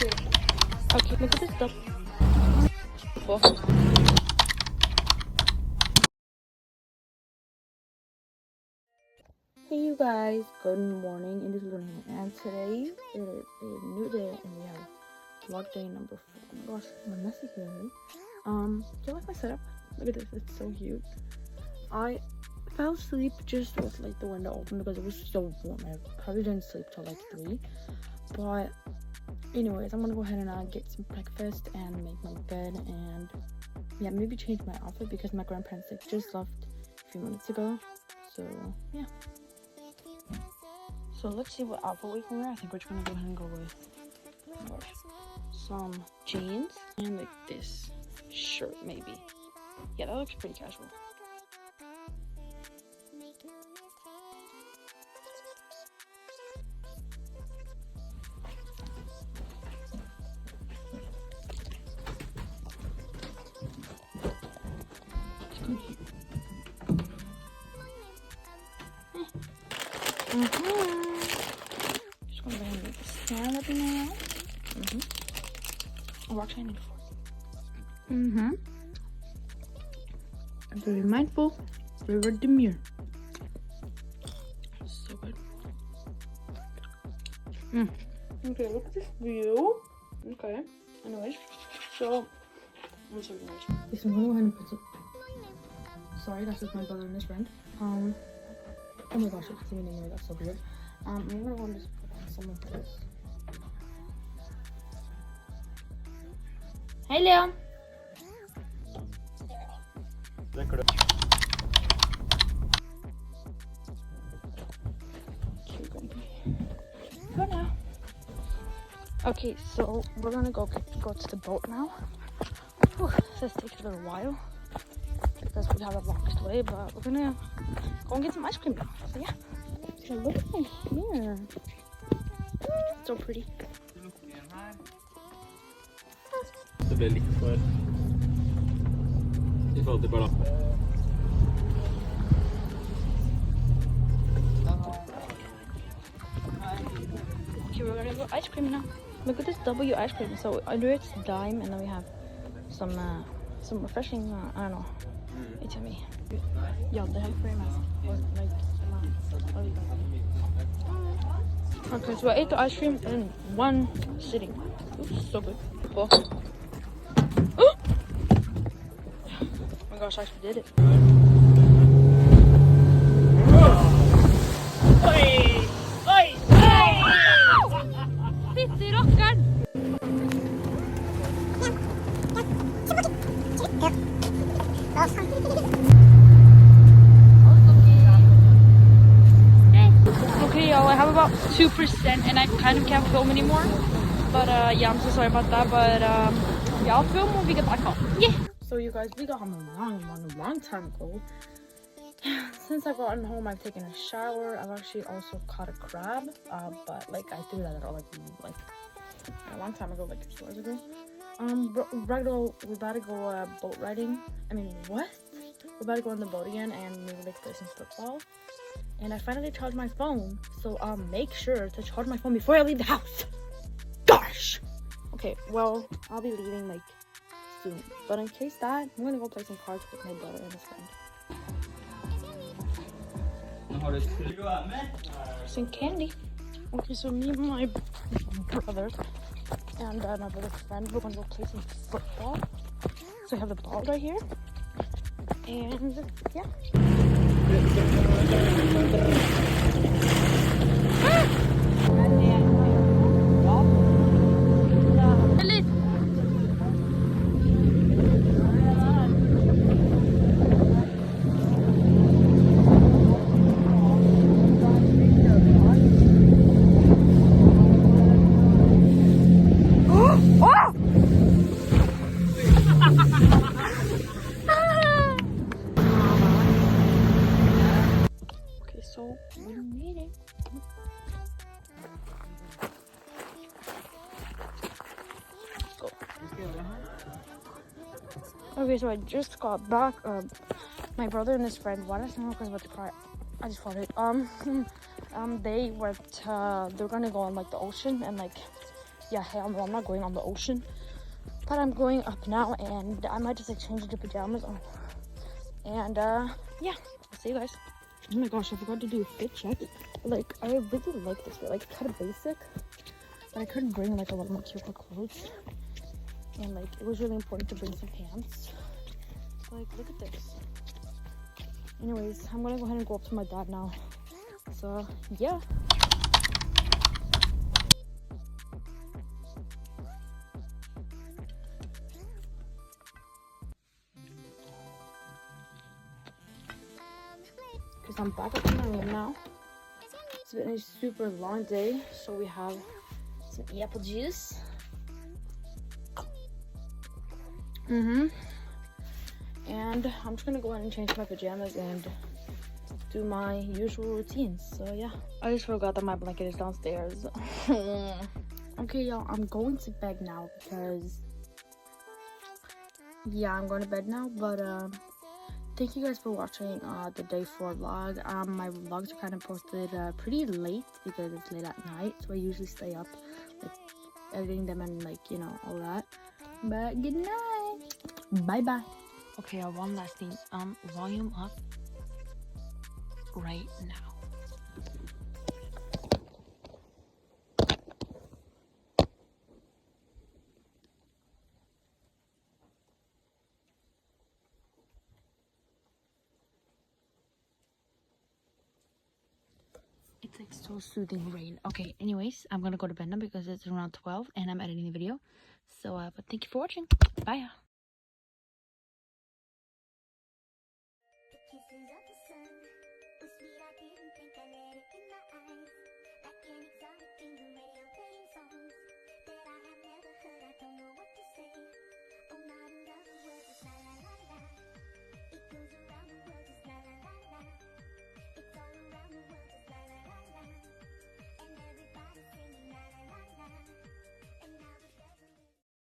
Okay, look at this stuff. Hey you guys, good morning. It is Luna and today it is a new day and we have vlog day number 4. Oh my gosh, my messy hair. Do you like my setup? Look at this, it's so cute. I fell asleep just with like the window open because it was so warm. I probably didn't sleep till like 3. But anyways, I'm gonna go ahead and get some breakfast and make my bed and yeah, maybe change my outfit because my grandparents like just left a few minutes ago. So yeah. So let's see what outfit we can wear. I think we're just gonna go ahead and go with some jeans and like this shirt maybe. Yeah, that looks pretty casual. Just gonna go ahead and make the stand up now. Oh, actually, I need a fork. I'm very mindful, very demure. So good. Okay, look at this view. Okay, anyways, so I'm sorry, guys. Okay, so I'm gonna go ahead and put some. Sorry, that's just my brother and his friend. Oh my gosh, it's even anyway, that's so weird. I'm gonna go and just put on some of this. Hey, Leon! Go now. Okay, so we're gonna go to the boat now. Whew, this takes a little while because we have the longest way, but we're gonna go and get some ice cream now. So yeah. So look at my hair. So pretty. Det ble litt for I forhold til balansen. Okay, we're gonna go ice cream now. Look at this W ice cream. So under it's Dime, and then we have some refreshing. I don't know. It's yummy. Yeah, they have very nice. Okay, so I ate the ice cream in one sitting. Oops, so good. Cool. Oh my gosh, I actually did it. Fytti rockaren! Okay, y'all, I have about 2% and I kind of can't film anymore. But yeah, I'm so sorry about that. But yeah, I'll film when we get back home. Yeah. So you guys, we got home a long time ago. Since I've gotten home, I've taken a shower. I've actually also caught a crab. But like I threw that out like a long time ago, like 2 hours ago. We're about to go boat riding. I mean, what? We're about to go on the boat again and maybe like play some football. And I finally charged my phone, so make sure to charge my phone before I leave the house. Gosh. Okay, well, I'll be leaving like soon. But in case that, I'm gonna go play some cards with my brother and his friend. Some candy. Okay, so me and my brother and my brother's friend, we're gonna go play some football. So I have the ball right here. And yeah. So we made it. Let's go. Okay, so I just got back. My brother and his friend. Why did I sound like I was about to cry? I just farted. They're gonna go on like the ocean and like yeah, hell no, I'm not going on the ocean. But I'm going up now, and I might just like change into pajamas. Oh. And yeah, I'll see you guys. Oh my gosh, I forgot to do a fit check. Like, I really like this fit, like kind of basic, but I couldn't bring like a lot more cuter clothes. And like, it was really important to bring some pants. Like, look at this. Anyways, I'm gonna go ahead and go up to my dad now. So yeah. Because I'm back up in my room now. It's been a super long day, so we have some apple juice. And I'm just gonna go ahead and change my pajamas and do my usual routines. So yeah, I just forgot that my blanket is downstairs. Okay, y'all, I'm going to bed now because yeah, I'm going to bed now. But thank you guys for watching the day 4 vlog. My vlogs are kind of posted pretty late because it's late at night, so I usually stay up like editing them and like, you know, all that. But good night, bye bye. Okay, one last thing, volume up right now. It's like so soothing rain. Okay, anyways, I'm gonna go to bed now because it's around 12 and I'm editing the video. So but thank you for watching. Bye.